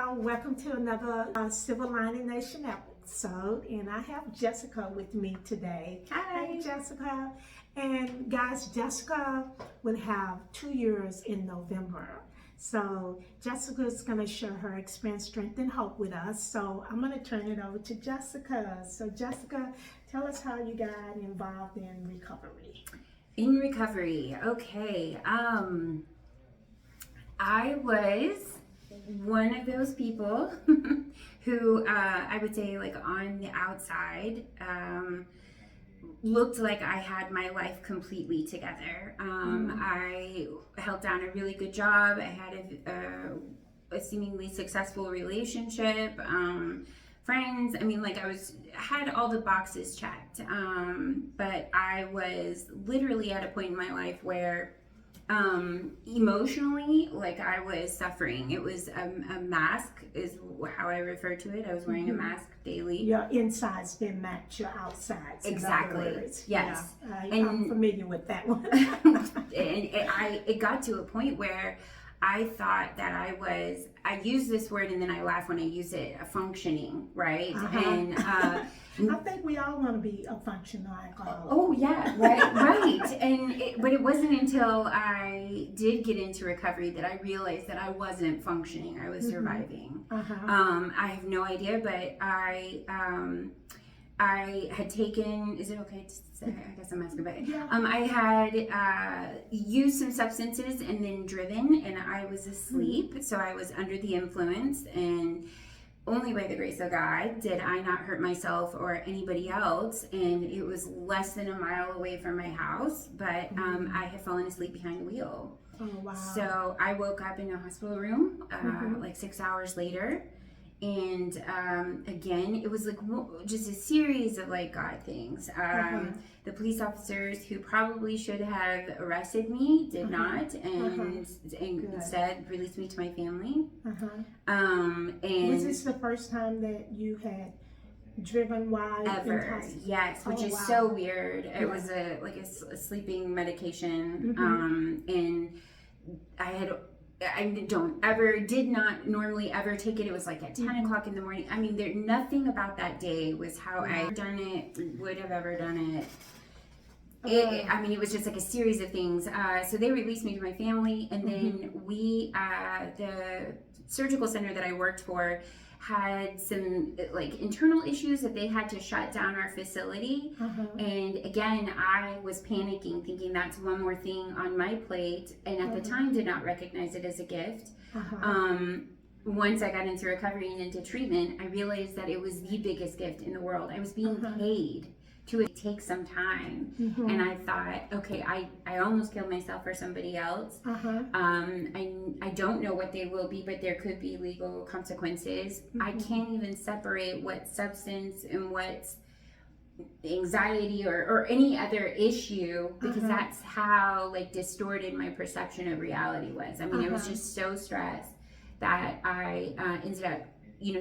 y'all. Welcome to another Silver Lining Nation episode. And I have Jessica with me today. Hi. Hey, Jessica. And guys, Jessica will have 2 years in November. So Jessica's going to share her experience, strength, and hope with us. So I'm going to turn it over to Jessica. So Jessica, tell us how you got involved in recovery. In recovery, okay. I was one of those people who I would say, like, on the outside, looked like I had my life completely together. I held down a really good job. I had a seemingly successful relationship, friends. I mean, like, had all the boxes checked. But I was literally at a point in my life where emotionally, like, I was suffering. It was a mask is how I refer to it. I was wearing a mask daily. Your insides didn't match your outsides. Exactly. Yes. Yeah, I'm familiar with that one. And it got to a point where I thought that I use this word and then I laugh when I use it, functioning, right? And I think we all want to be a functional alcoholic. Oh yeah, right. But it wasn't until I did get into recovery that I realized that I wasn't functioning. I was surviving. I have no idea, but I had taken, is it okay to say? I guess I'm asking about it. Yeah. I had used some substances and then driven, and I was asleep. So I was under the influence, and only by the grace of God did I not hurt myself or anybody else. And it was less than a mile away from my house, but I had fallen asleep behind the wheel. Oh, wow. So I woke up in a hospital room like 6 hours later. And again, it was like just a series of, like, God things. The police officers who probably should have arrested me did not, and instead released me to my family. And was this the first time that you had driven while ever? Yes, which is so weird. It was a sleeping medication, and I did not normally ever take it. It was like at 10 o'clock in the morning. I mean, nothing about that day was how I done it, would have ever done it. It was just like a series of things. So they released me to my family, and then the surgical center that I worked for had some, like, internal issues that they had to shut down our facility. And again, I was panicking, thinking that's one more thing on my plate, and at the time did not recognize it as a gift. Once I got into recovery and into treatment, I realized that it was the biggest gift in the world. I was being paid to take some time, and I thought, okay, I almost killed myself for somebody else. I don't know what they will be, but there could be legal consequences. I can't even separate what substance and what's anxiety or any other issue, because that's how, like, distorted my perception of reality was. I mean, I was just so stressed that I ended up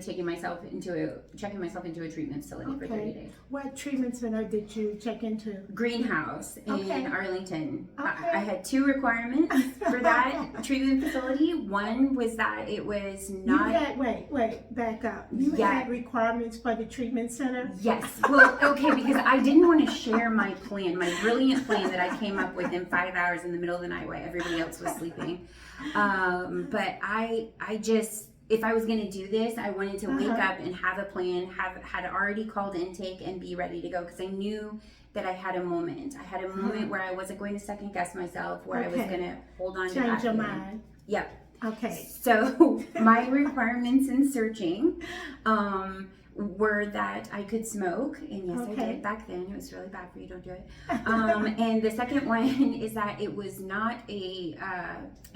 checking myself into a treatment facility for 30 days. What treatment center did you check into? Greenhouse in Arlington. I had 2 requirements for that treatment facility. One was that it was not... Wait, back up. You had requirements for the treatment center? Yes. Well, okay, because I didn't want to share my plan, my brilliant plan that I came up with in 5 hours in the middle of the night while everybody else was sleeping. But I just... If I was going to do this, I wanted to wake up and have a plan, had already called intake and be ready to go, because I knew that I had a moment. I had a moment where I wasn't going to second guess myself, where I was going to hold on to that. Change your mind. Yep. Okay. So my requirements in searching were that I could smoke, and yes, I did back then. It was really bad for you, don't do it. And the second one is that it was not a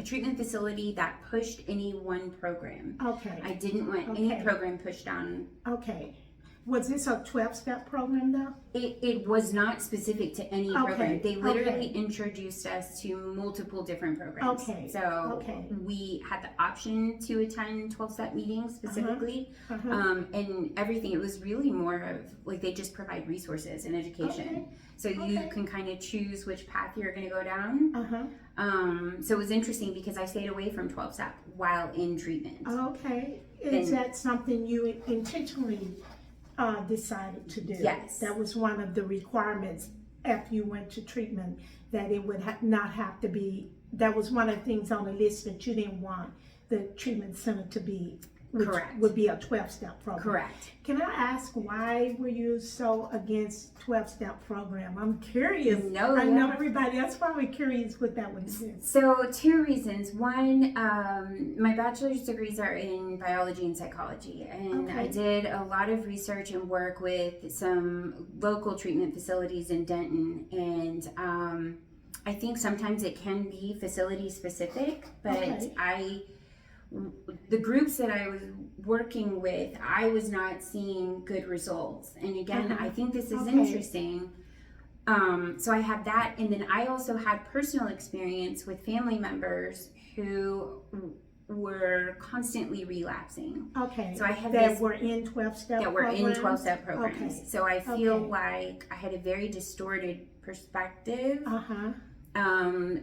treatment facility that pushed any one program. I didn't want any program pushed down. Was this a 12-step program, though? It was not specific to any program. They literally introduced us to multiple different programs. So we had the option to attend 12-step meetings specifically, and everything. It was really more of, like, they just provide resources and education. So you can kind of choose which path you're going to go down. So it was interesting because I stayed away from 12-step while in treatment. Is that something you intentionally decided to do? Yes. That was one of the requirements after you went to treatment, that it would not have to be, that was one of the things on the list that you didn't want the treatment center to be, which Correct. would be a 12-step program. Correct. Can I ask, why were you so against 12-step program? I'm curious. No, I know yeah. everybody else probably curious what that one is. So 2 reasons. One, my bachelor's degrees are in biology and psychology, and Okay. I did a lot of research and work with some local treatment facilities in Denton, and I think sometimes it can be facility specific, but Okay. the groups that I was working with, I was not seeing good results. And again, I think this is Okay. interesting. So I had that, and then I also had personal experience with family members who were constantly relapsing. Okay. So I had that this, were in 12-step that were in programs? 12-step programs. Okay. So I feel Okay. like I had a very distorted perspective. Uh-huh.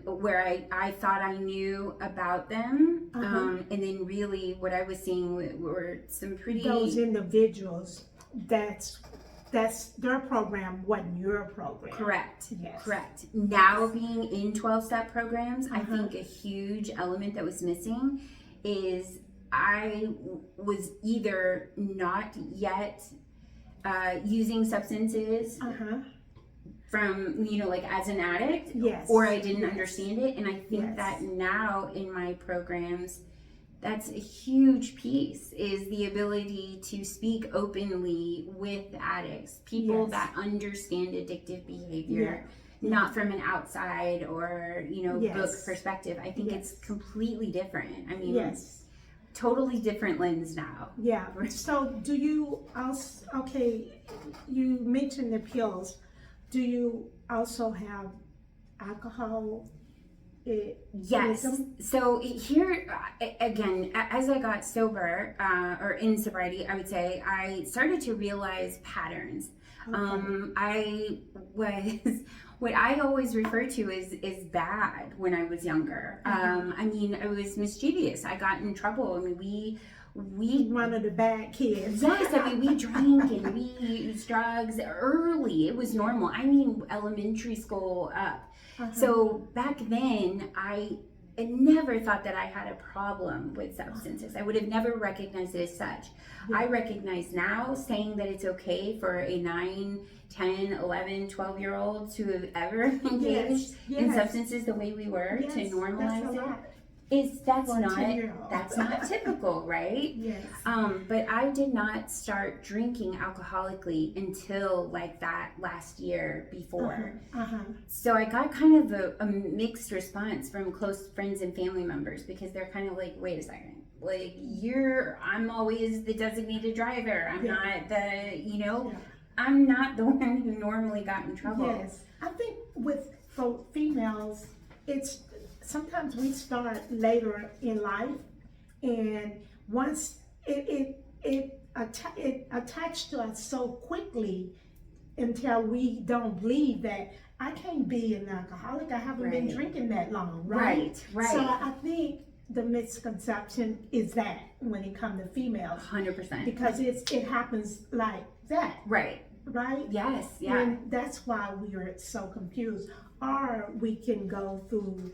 Where I thought I knew about them, Uh-huh. and then really what I was seeing were some pretty... Those individuals, that's their program, wasn't your program. Correct. Yes. Correct. Now being in 12-step programs, I Uh-huh. think a huge element that was missing is I was either not yet using substances Uh-huh. from, like as an addict, Yes. or I didn't understand it. And I think Yes. that now in my programs, that's a huge piece, is the ability to speak openly with addicts, people Yes. that understand addictive behavior, Yeah. not from an outside or, Yes. book perspective. I think Yes. it's completely different. I mean, Yes. totally different lens now. Yeah. So do you also, you mentioned the pills. Do you also have alcohol? Yes. So here, again, as I got sober, or in sobriety, I would say, I started to realize patterns. I was, what I always refer to is bad when I was younger. I mean, I was mischievous. I got in trouble. I mean, we one of the bad kids. Yes, I mean, we drank and we used drugs early. It was normal. I mean, elementary school up. So back then, I never thought that I had a problem with substances. I would have never recognized it as such. I recognize now, saying that it's okay for a 9, 10, 11, 12-year-old to have ever engaged in substances the way we were, to normalize it. That's not typical, right? Yes. But I did not start drinking alcoholically until like that last year before. So I got kind of a mixed response from close friends and family members, because they're kind of like, wait a second, like I'm always the designated driver. I'm not the, I'm not the one who normally got in trouble. Yes. I think for females, it's sometimes we start later in life, and once it attached to us so quickly until we don't believe that I can't be an alcoholic. I haven't been drinking that long, right? So I think the misconception is that when it comes to females, 100%, because it happens like that, right? Yes, yeah. And that's why we are so confused. Or we can go through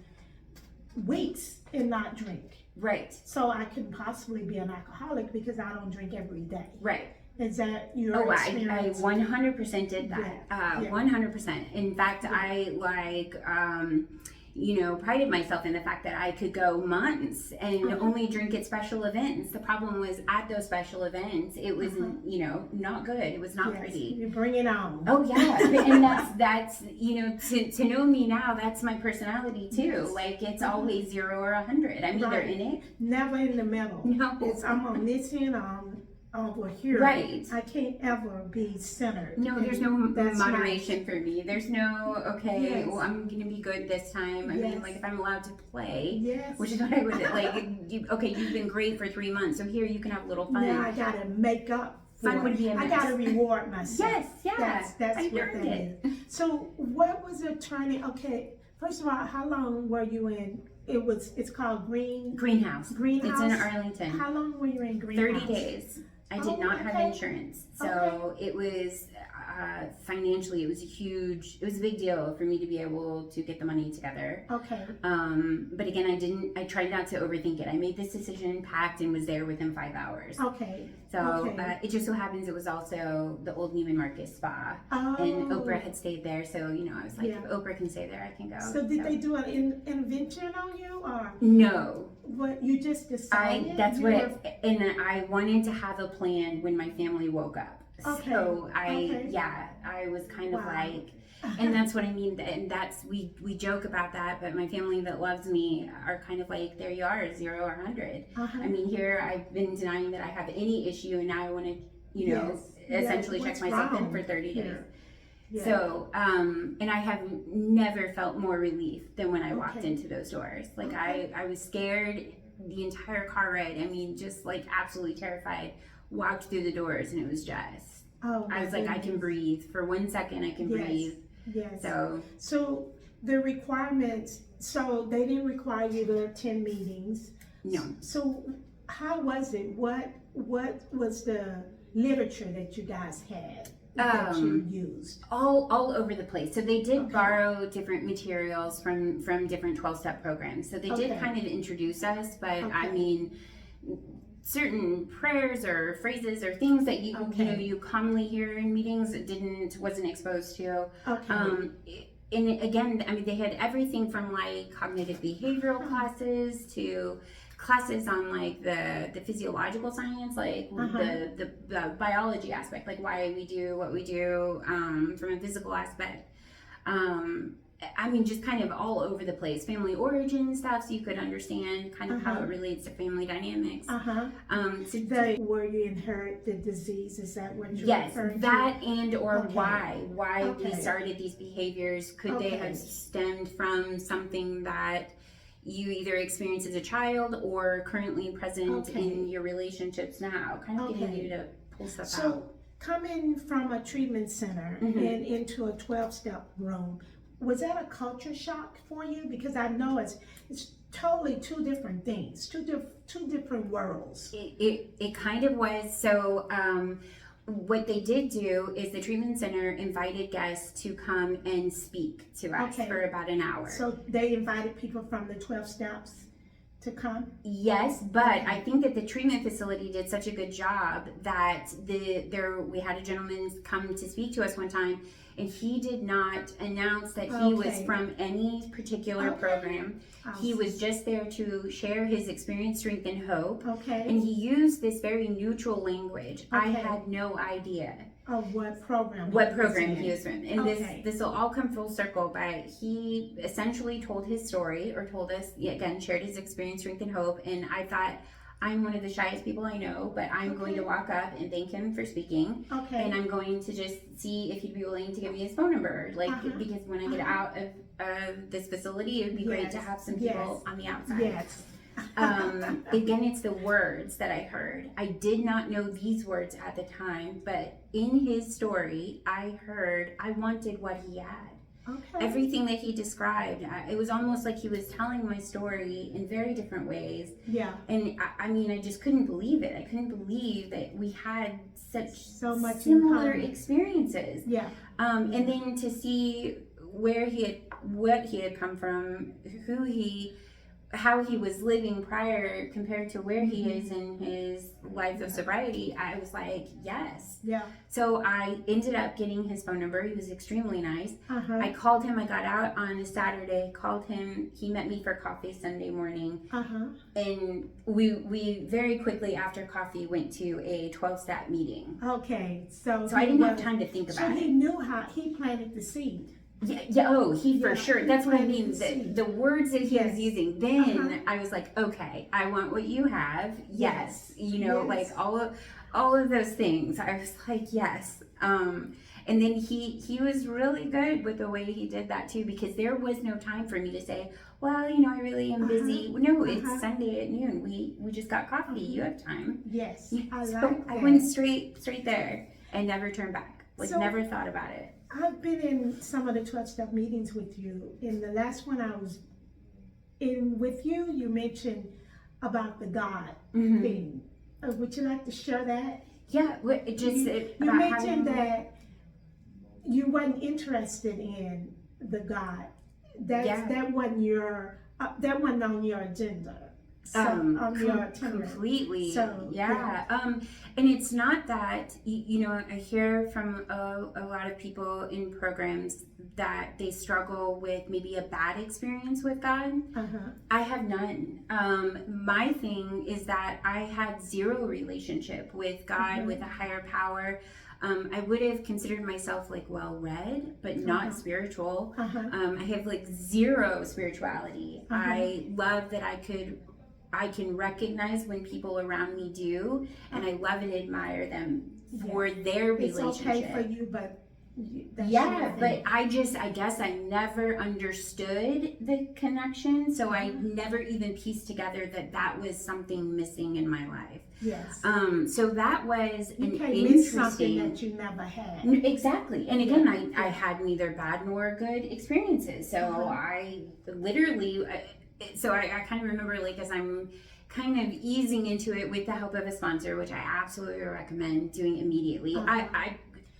weeks and not drink. Right. So I can possibly be an alcoholic because I don't drink every day. Right. Is that your experience? I 100% did that. 100%. In fact, I prided myself in the fact that I could go months and only drink at special events. The problem was at those special events, it was, not good. It was not pretty. You bring it on. Oh yeah. And that's, to know me now, that's my personality too. Yes. Like it's always 0 or 100. I'm either in it. Never in the middle. No. I'm on this end, over here. Right. I can't ever be centered. No, there's no moderation for me. There's no, well, I'm going to be good this time. I mean, like if I'm allowed to play, which is what I would, you've been great for 3 months, so here you can have a little fun. Now I got to make up. Fun would be a mess. I got to reward myself. Yes, yeah. That's what that is. So what was the training? Okay, first of all, how long were you in it's called Greenhouse. Greenhouse. It's in Arlington. How long were you in Greenhouse? 30 days. I did not have insurance. So it was financially, it was a big deal for me to be able to get the money together. Okay. But again, I tried not to overthink it. I made this decision, packed, and was there within 5 hours. Okay. So it just so happens it was also the old Neiman Marcus spa. Oh. And Oprah had stayed there. So, I was like, if Oprah can stay there, I can go. So did they do an intervention on you? Or no. What, you just decided? And I wanted to have a plan when my family woke up. Okay. So I was kind of like, and that's what I mean. And that's, we joke about that, but my family that loves me are kind of like, there you are, 0 or 100. I mean, here I've been denying that I have any issue, and now I want to, essentially check myself in for 30 days. Yeah. So, and I have never felt more relief than when I walked into those doors. Like I was scared the entire car ride. I mean, just like absolutely terrified. Walked through the doors, and it was just, I was like, I can breathe. For 1 second, I can breathe. Yes. So the requirements, so they didn't require you to attend meetings. No. So how was it? What was the literature that you guys had that you used? All over the place. So they did borrow different materials from different 12-step programs. So they did kind of introduce us, but I mean, certain prayers or phrases or things that you commonly hear in meetings wasn't exposed to. And again, I mean, they had everything from like cognitive behavioral classes to classes on like the physiological science, like the biology aspect, like why we do what we do, from a physical aspect. I mean, just kind of all over the place. Family origin stuff, so you could understand kind of how it relates to family dynamics. Where you inherit the disease, is that what you're referring to? Yes, that and or why we started these behaviors. Could they have stemmed from something that you either experienced as a child or currently present in your relationships now? Kind of getting you to pull stuff out. Coming from a treatment center and into a 12-step room, was that a culture shock for you? Because I know it's totally two different things, two different worlds. It kind of was. So what they did do is the treatment center invited guests to come and speak to us for about an hour. So they invited people from the 12 steps to come? Yes, but I think that the treatment facility did such a good job that we had a gentleman come to speak to us one time, and he did not announce that he was from any particular program. He was just there to share his experience, strength, and hope. And he used this very neutral language. I had no idea of what program he was from. And this will all come full circle, but he essentially told his story, or told us, again, shared his experience, strength, and hope. And I thought, I'm one of the shyest people I know, but I'm going to walk up and thank him for speaking. And I'm going to just see if he'd be willing to give me his phone number. Because when I get out of this facility, it would be great to have some people on the outside. Again, it's the words that I heard. I did not know these words at the time, but in his story, I heard I wanted what he had. Everything that he described, it was almost like he was telling my story in very different ways. And I mean, I just couldn't believe it. I couldn't believe that we had so much similar experiences. And then to see what he had come from, how he was living prior compared to where he is in his life of sobriety, I was like, yes. So I ended up getting his phone number. He was extremely nice. I called him. I got out on a Saturday, called him. He met me for coffee Sunday morning. And we very quickly after coffee went to a 12-step meeting. So I didn't have time to think about it. So he knew how he planted the seed. He for sure. That's what I mean. The words that he was using. Then I was like, okay, I want what you have. Yes. Like all of those things. I was like, yes. And then he was really good with the way he did that too, because there was no time for me to say, well, I really am busy. No, it's Sunday at noon. We just got coffee. You have time. I went straight there and never turned back. Never thought about it. I've been in some of the 12-step meetings with you. In the last one I was with you, you mentioned about the God Mhm. thing. Would you like to share that? Yeah, You about mentioned having, that you wasn't interested in the God. Yeah. That wasn't on your agenda. So on your itinerary. completely. So Yeah. And it's not that, you know, I hear from a lot of people in programs that they struggle with maybe a bad experience with God. Uh-huh. I have none. My thing is that I had zero relationship with God, with a higher power. I would have considered myself like well read, but not spiritual. I have like zero spirituality. I love that I can recognize when people around me do, and I love and admire them for their relationship. It's okay for you, but that's Yeah, your but thing. I guess I never understood the connection, so I never even pieced together that that was something missing in my life. Yes. So that was You an can't miss something interesting. that you never had. Exactly. And again, Yeah. I had neither bad nor good experiences. So I literally, so I kind of remember like as I'm kind of easing into it with the help of a sponsor, which I absolutely recommend doing immediately.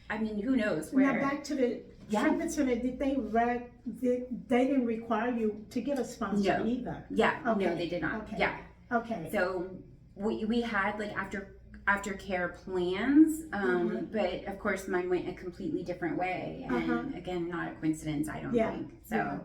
I mean, who knows where. Now back to the treatment center. Did they didn't require you to get a sponsor either? Yeah. Okay. No, they did not. Okay. Yeah. Okay. So we had like aftercare plans, but of course mine went a completely different way, and again, not a coincidence, I don't think. So,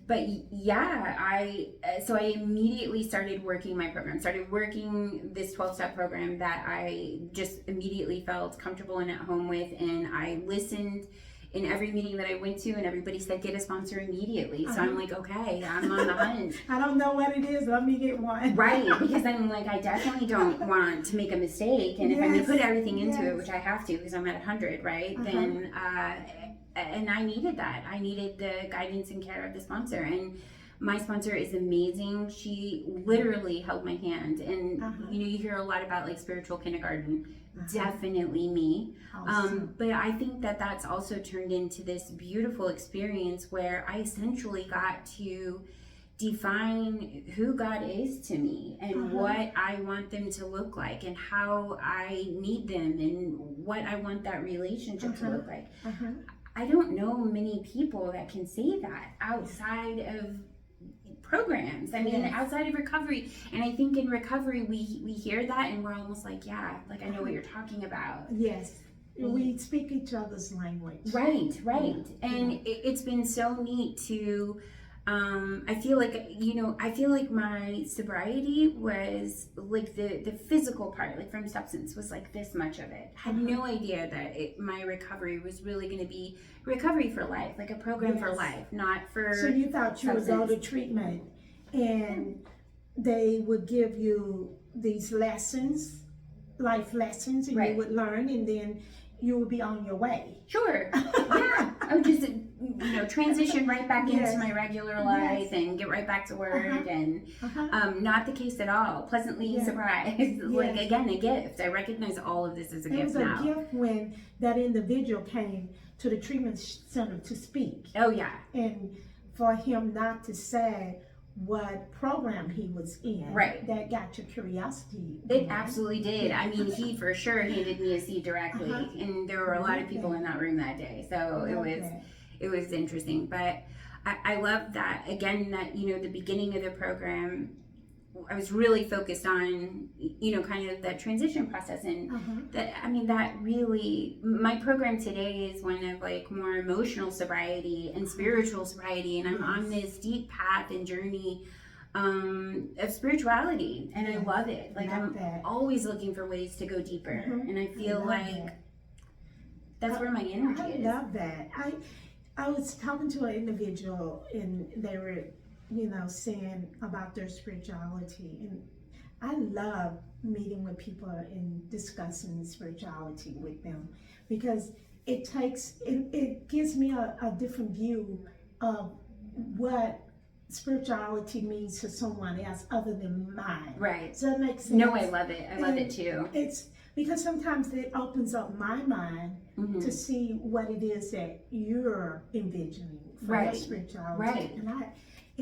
but yeah, so I immediately started working my program, started working this 12-step program that I just immediately felt comfortable and at home with, and I listened in every meeting that I went to, and everybody said get a sponsor immediately. So I'm like, okay, I'm on the hunt. I don't know what it is. Let me get one. Right, because I'm like, I definitely don't want to make a mistake, and if I'm going to put everything into it, which I have to because I'm at 100, right? Then, and I needed that. I needed the guidance and care of the sponsor, and my sponsor is amazing. She literally held my hand, and you know, you hear a lot about like spiritual kindergarten. Definitely me. Awesome. But I think that that's also turned into this beautiful experience where I essentially got to define who God is to me and what I want them to look like and how I need them and what I want that relationship to look like. I don't know many people that can say that outside of programs. I mean, outside of recovery. And I think in recovery, we hear that and we're almost like, yeah, like I know what you're talking about. Yes. We speak each other's language. Right. And it's been so neat to, I feel like my sobriety was like the physical part, like from substance was like this much of it. I had no idea that my recovery was really going to be recovery for life, like a program for life, not for So you thought you would go to treatment and they would give you these lessons, life lessons, and you would learn, and then you would be on your way. Sure. Yeah. I would just, transition right back into my regular life and get right back to work. And not the case at all. Pleasantly surprised. Like, again, a gift. I recognize all of this as a gift now. It was a gift when that individual came to the treatment center to speak. Oh, yeah. And for him not to say what program he was in. Right. That got your curiosity. It absolutely did. I mean, he for sure handed me a seat directly. And there were a lot of people in that room that day. So it was interesting. But I love that, again, that, the beginning of the program, I was really focused on, kind of that transition process. And that really, my program today is one of like more emotional sobriety and spiritual sobriety. And I'm on this deep path and journey of spirituality. And I love it. Like I'm always looking for ways to go deeper. And I feel like that's where my energy is. I love that. I was talking to an individual and they were saying about their spirituality, and I love meeting with people and discussing spirituality with them because it gives me a different view of what spirituality means to someone else other than mine. Right. Does that make sense? No, I love it. I love it too. It's because sometimes it opens up my mind to see what it is that you're envisioning for your spirituality. Right. And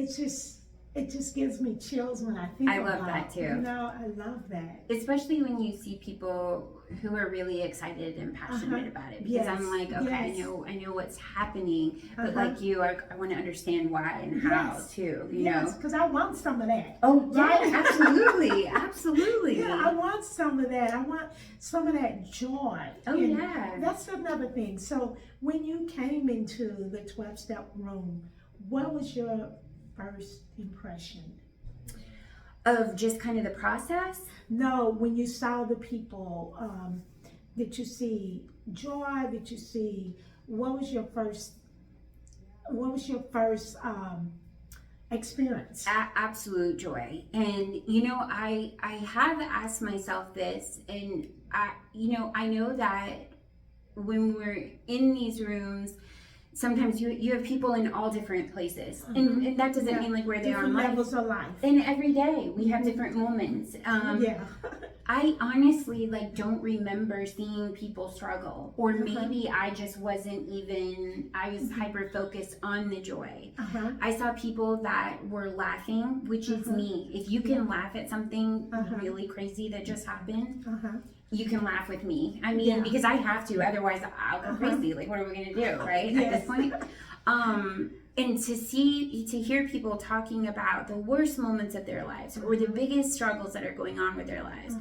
it just gives me chills when I think I about love that too. You know, I love that. Especially when you see people who are really excited and passionate about it. Because I'm like, okay, yes. I know what's happening, but like you, I want to understand why and how too. You know, because I want some of that. Oh yeah, Right? absolutely, absolutely. Yeah, I want some of that. I want some of that joy. Oh And yeah. that's another thing. So when you came into the 12-step room, what was your first impression? Of just kind of the process? No, when you saw the people, did you see joy? Did you see, what was your first experience? Absolute joy. And you know, I have asked myself this, and I know that when we're in these rooms, sometimes you have people in all different places, and that doesn't mean like where they are in life. Levels of life. And every day we have different moments. I honestly like don't remember seeing people struggle, or maybe I just wasn't even. I was hyper focused on the joy. I saw people that were laughing, which is me. If you can laugh at something really crazy that just happened. You can laugh with me. I mean, because I have to, otherwise I'll go crazy. Like, what are we gonna do, right? At this point, and to hear people talking about the worst moments of their lives or the biggest struggles that are going on with their lives,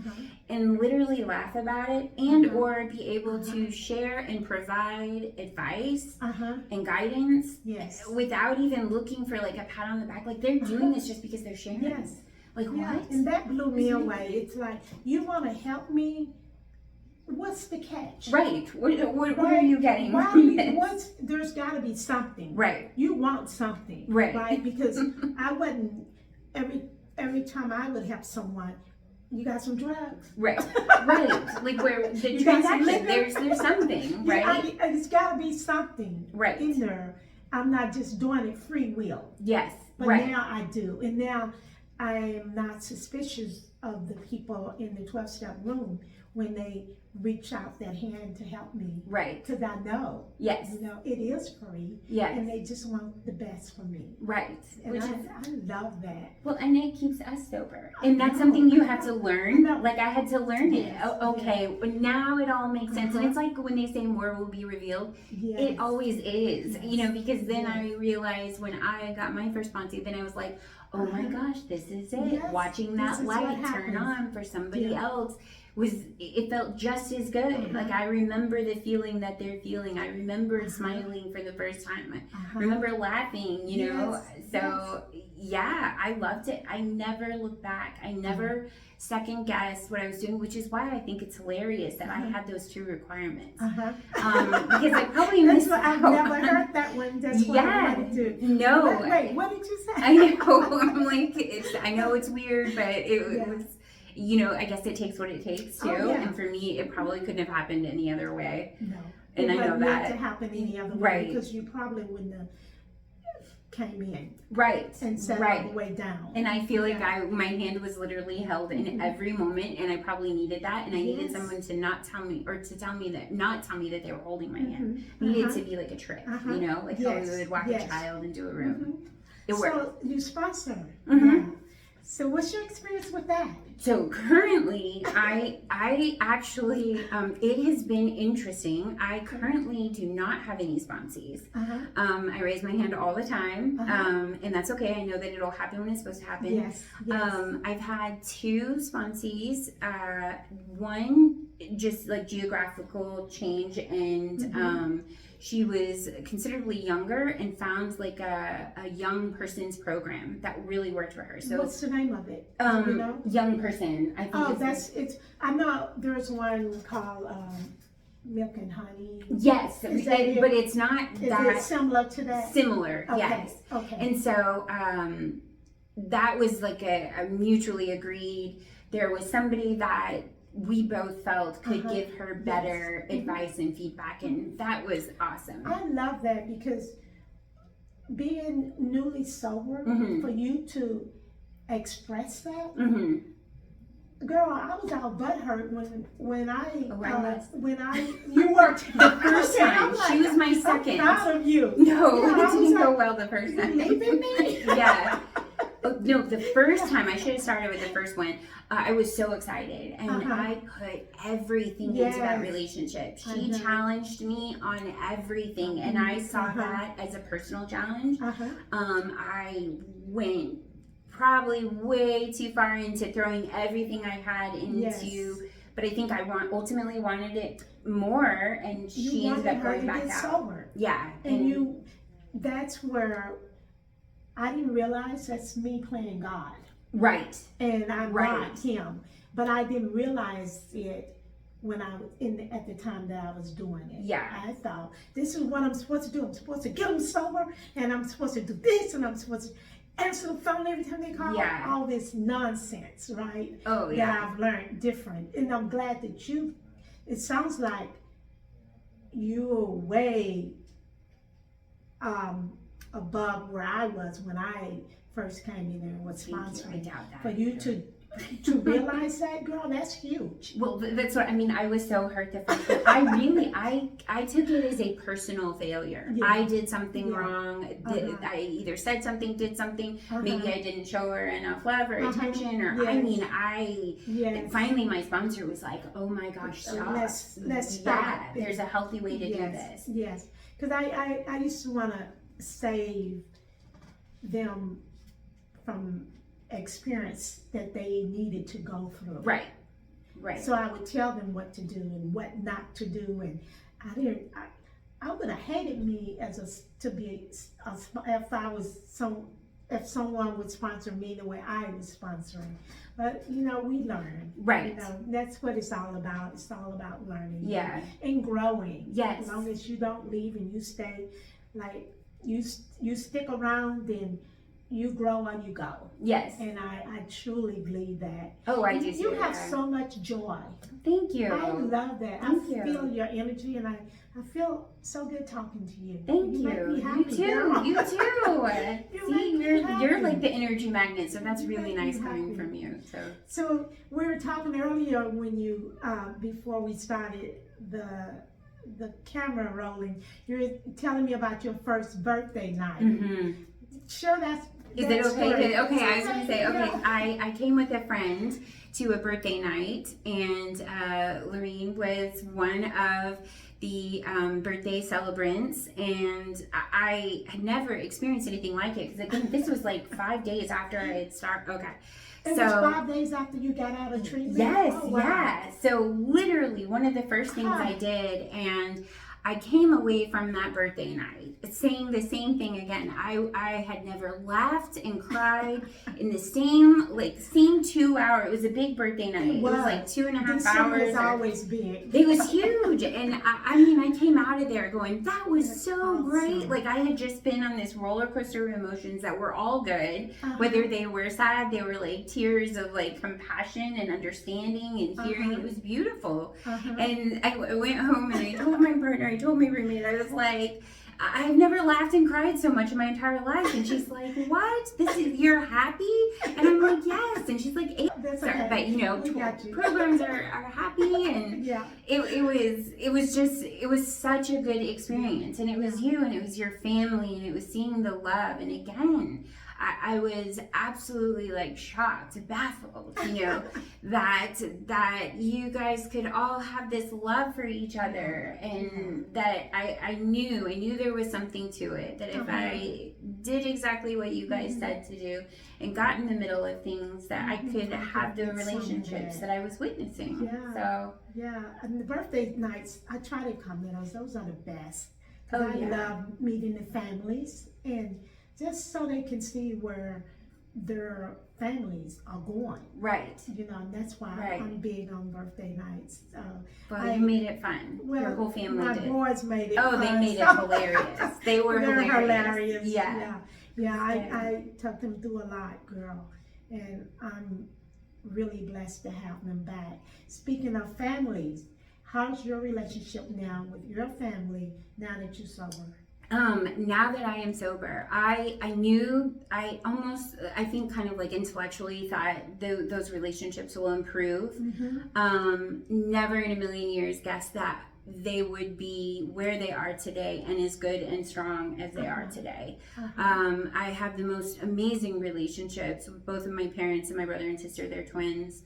and literally laugh about it, and or be able to share and provide advice and guidance, without even looking for like a pat on the back. Like they're doing this just because they're sharing. Like what? And that blew me away. It's like, you want to help me? What's the catch? Right. What are you getting? There's got to be something. Right. You want something. Right. Because I wouldn't, every time I would help someone, you got some drugs. Right. Like where the transaction, there's something, right? It's got to be something in there. I'm not just doing it free will. Yes. But now I do. And now I am not suspicious of the people in the 12-step room when they reach out that hand to help me. Right. Because I know. Yes. You know, it is free. Yes. And they just want the best for me. Right. And I love that. Well, and it keeps us sober. And that's something you have to learn. Like I had to learn it. Okay, but now it all makes sense. And it's like when they say more will be revealed, it always is. You know, because then I realized when I got my first sponsee, then I was like, oh my gosh, this is it. Watching that light turn on for somebody else. It felt just as good. Like I remember the feeling that they're feeling. I remember smiling for the first time. I remember laughing, you know. So yeah, I loved it. I never looked back. I never second guessed what I was doing, which is why I think it's hilarious that I had those two requirements. Because I probably missed out. I've never heard that one. That's what I wanted to. No. Wait, what did you say? I know. I'm like, I know it's weird, but it was. You know, I guess it takes what it takes too. And for me, it probably couldn't have happened any other way. No. And I know that. It wouldn't to happen any other way because you probably wouldn't have came in. Right. And sat all the way down. And I feel like my hand was literally held in every moment, and I probably needed that. And I needed someone to not tell me that they were holding my hand. It needed to be like a trick, you know, like how we would walk a child into a room. It worked. So you sponsor. So what's your experience with that? So currently, I actually, it has been interesting. I currently do not have any sponsees. I raise my hand all the time, and that's okay. I know that it'll happen when it's supposed to happen. Yes. I've had two sponsees. One just like geographical change, and she was considerably younger and found like a young person's program that really worked for her. So what's the name of it? You know? Young person. I think I know there's one called Milk and Honey. Yes, but it's not that. Is it similar to that? Similar, yes. Okay. And so that was like a mutually agreed. There was somebody that we both felt could give her better advice and feedback, and that was awesome. I love that because being newly sober, for you to express that, Girl, I was all butthurt when I Oh, I was. you worked The first Okay, time. I'm like, She was my second. I'm proud of you. No, Yeah, I it was didn't go like, well the first You time. leaving me? Yeah. Oh, no, the first time, I should have started with the first one. I was so excited, and I put everything into that Yes. relationship. I She know. challenged me on everything, and I saw that as a personal challenge. I went probably way too far into throwing everything I had into, Yes. but I think I ultimately wanted it more, and You she ended wanted up her going to back get out. sober. Yeah, And that's where I didn't realize that's me playing God. right. And I'm Right. not him. But I didn't realize it when I was at the time that I was doing it. Yeah. I thought, this is what I'm supposed to do. I'm supposed to get them sober, and I'm supposed to do this, and I'm supposed to answer the phone every time they call. Yeah. All this nonsense, right? Oh, yeah. That I've learned different. And I'm glad that it sounds like you're way above where I was when I first came in there and was Thank you. I sponsoring. doubt that. For you to realize that, girl, that's huge. Well, that's what I mean. I was so hurt the first time. I took it as a personal failure. Yeah. I did something Yeah. wrong. I either said something, did something. Maybe I didn't show her enough love or attention. Or Yes. finally my sponsor was like, "Oh my gosh, stop. Let's stop. Yeah, there's a healthy way to do this." Yes, because I used to want to save them from experience that they needed to go through. Right. Right. So I would tell them what to do and what not to do, and I would have hated me if someone would sponsor me the way I was sponsoring. But we learn. Right. That's what it's all about. It's all about learning. Yeah. And growing. Yes. As long as you don't leave and you stay, like you stick around, then you grow or you go. Yes. And I truly believe that. Oh, I do. You have so much joy. Thank you. I love that. Thank I feel your energy, and I feel so good talking to you. Thank you. Make me happy, You too. girl. You too. See, you're happy. like the energy magnet, so that's really make nice me coming happy. from you. So we were talking earlier when you before we started the camera rolling. You were telling me about your first birthday night. Mm-hmm. Sure, that's. Is it okay? story. Okay, I was going to say, okay, Yeah. I came with a friend to a birthday night, and Lorene was one of the birthday celebrants, and I had never experienced anything like it, because again, this was like 5 days after I had started. Okay. It was 5 days after you got out of treatment? Yes, Oh, wow. yeah. So literally one of the first things I did, and I came away from that birthday night saying the same thing again. I had never laughed and cried in the same 2 hour. It was a big birthday night. It was like 2.5 hours. It's always big. It was huge. And I came out of there going, that was so awesome. great. Like I had just been on this roller coaster of emotions that were all good. Whether they were sad, they were like tears of like compassion and understanding and hearing. It was beautiful. And I went home and I told my partner, I told my roommate, I was like, I've never laughed and cried so much in my entire life. And she's like, what? You're happy? And I'm like, yes. And she's like, That's sorry, okay. but programs are happy, and Yeah. it was such a good experience, and it was you, and it was your family, and it was seeing the love. And again, I was absolutely like shocked, baffled, that you guys could all have this love for each other, and that I knew there was something to it, that if I did exactly what you guys said to do and got in the middle of things, that I could have the relationships that I was witnessing. Yeah. So yeah, and the birthday nights, I try to come to those. Those are the best. Oh, I yeah. love meeting the families, and just so they can see where their families are going. right. And that's why Right. I'm big on birthday nights. Well, you made it fun. Your whole family my did. boys made it Oh, fun. they made it hilarious. They were They're hilarious. Yeah. I took them through a lot, girl, and I'm really blessed to have them back. Speaking of families, how's your relationship now with your family now that you're sober? Now that I am sober, I think kind of like intellectually thought those relationships will improve. Never in a million years guessed that they would be where they are today and as good and strong as they are today. I have the most amazing relationships with both of my parents and my brother and sister. They're twins.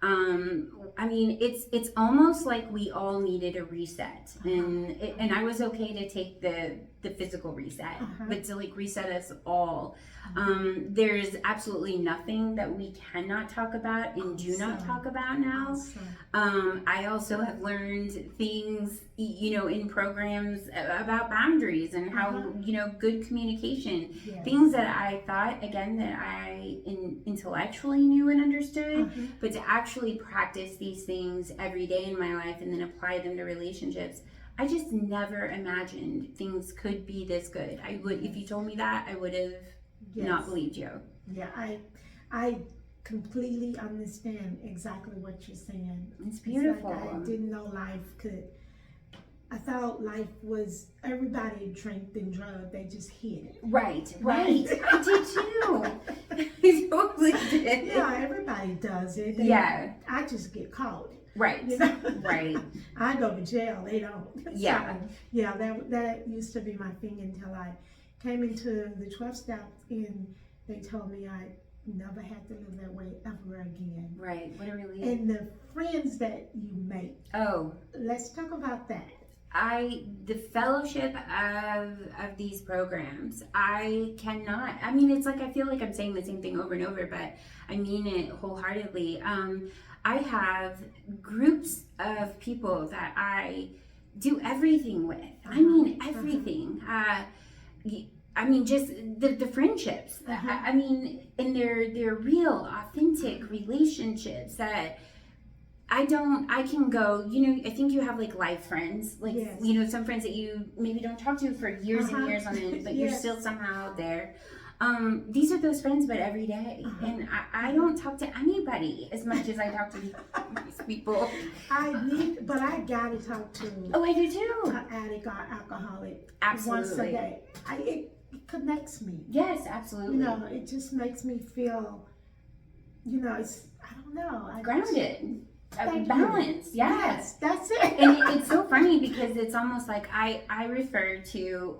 I mean, it's almost like we all needed a reset, and I was okay to take the physical reset, but to like reset us all. There's absolutely nothing that we cannot talk about and do not talk about now. I also have learned things, in programs about boundaries and how, good communication, things that I thought, again, that I intellectually knew and understood, but to actually practice these things every day in my life and then apply them to relationships. I just never imagined things could be this good. I would, if you told me that, I would have not believed you. Yeah, I completely understand exactly what you're saying. It's beautiful. It's like I didn't know life could. I thought life was everybody drank and drug. They just hid it. Right. I did too. I totally did. Yeah, everybody does it. I just get caught. Right. Right. I go to jail. They don't. Yeah. So, yeah. That used to be my thing until I came into the 12 step and they told me I never had to live that way ever again. Right. What a relief. And the friends that you make. Oh. Let's talk about that. The fellowship of these programs, it's like I feel like I'm saying the same thing over and over, but I mean it wholeheartedly. I have groups of people that I do everything with. I mean everything. Just the friendships. And they're real, authentic relationships that I can go, I think you have like life friends, like, some friends that you maybe don't talk to for years and years on end, but you're still somehow there. These are those friends, but every day. And I don't talk to anybody as much as I talk to these people. But I gotta talk to. Oh, I do too. An addict or alcoholic. Absolutely. Once a day. It connects me. Yes, absolutely. It just makes me feel, it's, I don't know. Grounded. Balance. Yes, that's it. And it's so funny because it's almost like I refer to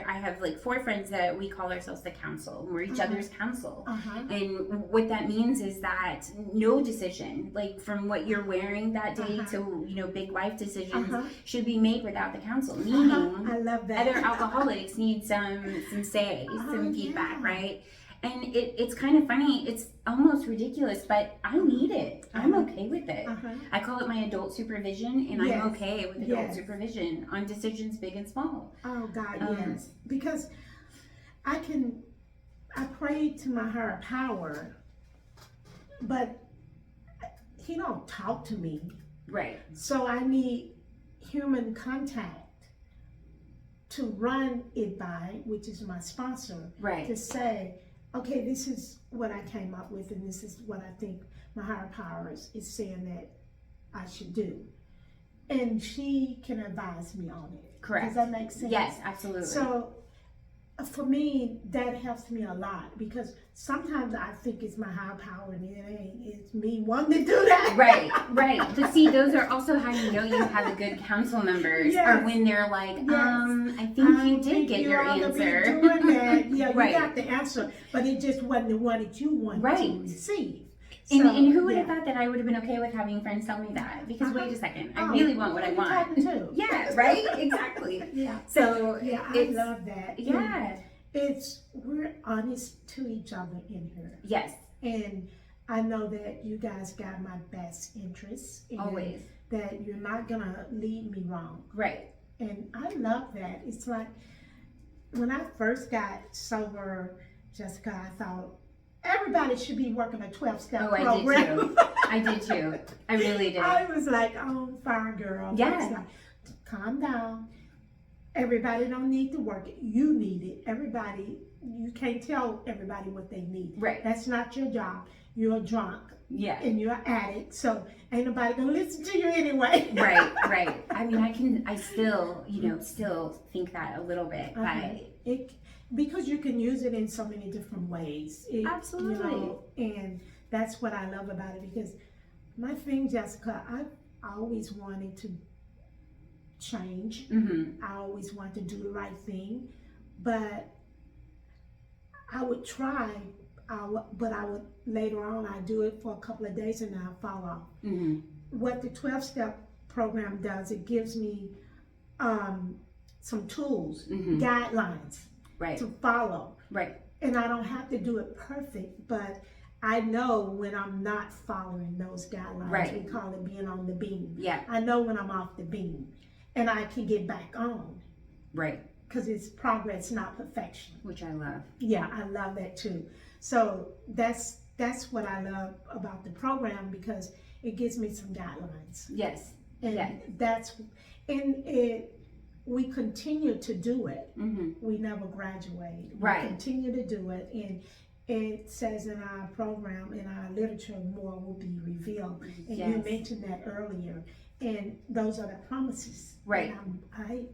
I have like 4 friends that we call ourselves the council. We're each other's council. And what that means is that no decision, like from what you're wearing that day to big life decisions, should be made without the council. Meaning, I love that. Other alcoholics need some say, some feedback, right? And it's kind of funny. It's almost ridiculous, but I need it. I'm okay with it. I call it my adult supervision, and I'm okay with adult supervision on decisions big and small. Oh, God, yes. Because I pray to my higher power, but he don't talk to me. Right. So I need human contact to run it by, which is my sponsor, to say, okay, this is what I came up with, and this is what I think my higher powers is saying that I should do. And she can advise me on it. Correct. Does that make sense? Yes, absolutely. So for me, that helps me a lot because sometimes I think it's my higher power and it ain't. It's me wanting to do that. Right. But see, those are also how you know you have a good council members, or when they're like, I think you did get your answer. Doing that. Yeah, you got the answer, but it just wasn't the one that you wanted to receive. So, and who would have thought that I would have been okay with having friends tell me that? Because wait a second, I really want what I want. Too. Yeah, right? Exactly. So I love that. Yeah. We're honest to each other in here. Yes. And I know that you guys got my best interests. And always. That you're not gonna lead me wrong. Right. And I love that. It's like when I first got sober, Jessica, I thought everybody should be working a 12-step program. I did too. I really did. I was like, oh, fire girl. Yeah. Like, calm down. Everybody don't need to work it. You need it. Everybody, you can't tell everybody what they need. Right. That's not your job. You're drunk. Yeah. and you're an addict, so ain't nobody gonna listen to you anyway. Right. I mean, I still, still think that a little bit, but because you can use it in so many different ways. Absolutely. And that's what I love about it, because my thing, Jessica, I always wanted to change. I always wanted to do the right thing, but I would try. But I would later on, I do it for a couple of days and then I fall off. What the 12-step program does, it gives me some tools, guidelines to follow. Right. And I don't have to do it perfect, but I know when I'm not following those guidelines. Right. We call it being on the beam. Yeah. I know when I'm off the beam, and I can get back on. Right. Because it's progress, not perfection. Which I love. Yeah, I love that too. So that's what I love about the program, because it gives me some guidelines. Yes. And we continue to do it. We never graduate. Right. We continue to do it, and it says in our program, in our literature, more will be revealed. And you mentioned that earlier, and those are the promises. Right. And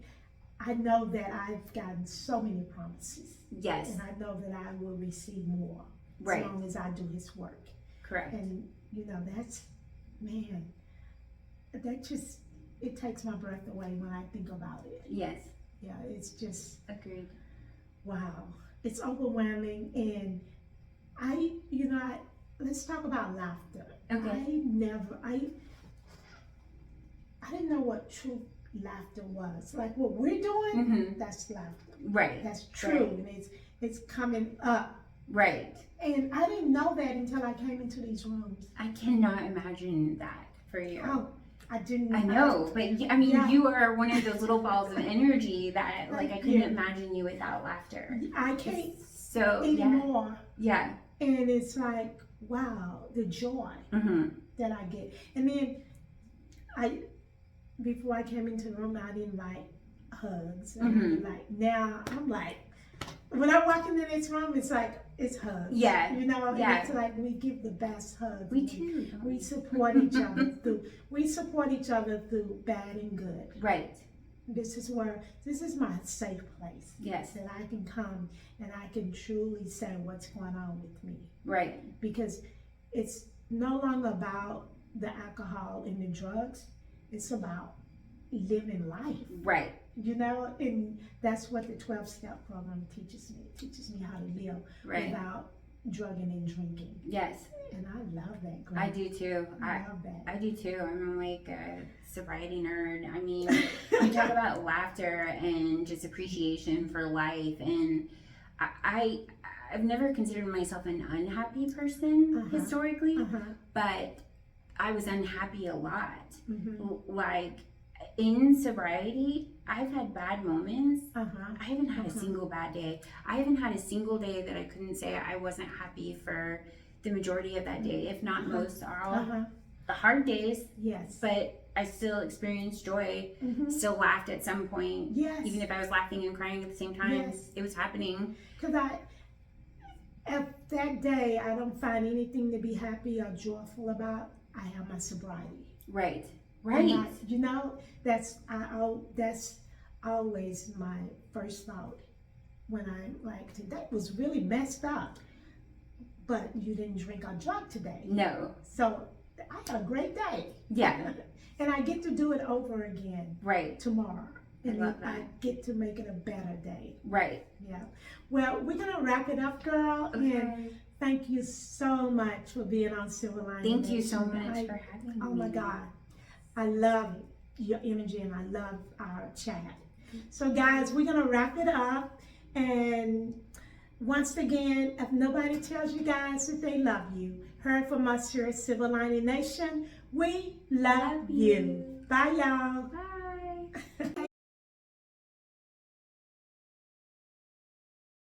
I know that I've gotten so many promises. Yes. And I know that I will receive more right. as long as I do His work. Correct. And that's, man, that just, it takes my breath away when I think about it. Yes. Yeah, it's just. Agreed. Wow. It's overwhelming. And let's talk about laughter. Okay. I didn't know what true laughter was. Like what we're doing, that's laughter. Right. That's true. Right. And it's coming up. Right. And I didn't know that until I came into these rooms. I cannot imagine that for you. Oh, I didn't. I know, but I mean, you are one of those little balls of energy that, like, I couldn't imagine you without laughter. I can't anymore. Yeah. And it's like, wow, the joy that I get. And then before I came into the room, I didn't like hugs. Like now, I'm like, when I walk into this room, it's like, it's hugs. Yeah. It's like we give the best hugs. We do. We support each other through bad and good. Right. This is my safe place. Yes. That I can come and I can truly say what's going on with me. Right. Because it's no longer about the alcohol and the drugs. It's about living life. Right. And that's what the 12-step program teaches me. It teaches me how to live without drugging and drinking. Yes. And I love that, girl. I do too. I love that. I do too. I'm like a sobriety nerd. I mean, you talk about laughter and just appreciation for life, and I've never considered myself an unhappy person historically, but I was unhappy a lot. Like in sobriety, I've had bad moments. I haven't had a single bad day. I haven't had a single day that I couldn't say I wasn't happy for the majority of that day, if not most, are all the hard days. Yes. But I still experienced joy, still laughed at some point. Yes. Even if I was laughing and crying at the same time, it was happening. Because at that day, I don't find anything to be happy or joyful about. I have my sobriety. Right. Right. That's always my first thought when I'm like, today was really messed up, but you didn't drink or drug today. No. So I had a great day. Yeah. And I get to do it over again. Right. Tomorrow. And I get to make it a better day. Right. Yeah. Well, we're going to wrap it up, girl. Okay. And thank you so much for being on Silver Lining. Thank you so much for having me. Oh my God. I love your energy and I love our chat. So guys, we're going to wrap it up. And once again, if nobody tells you guys that they love you, heard from us here at Silver Lining Nation, we love you. Bye, y'all. Bye.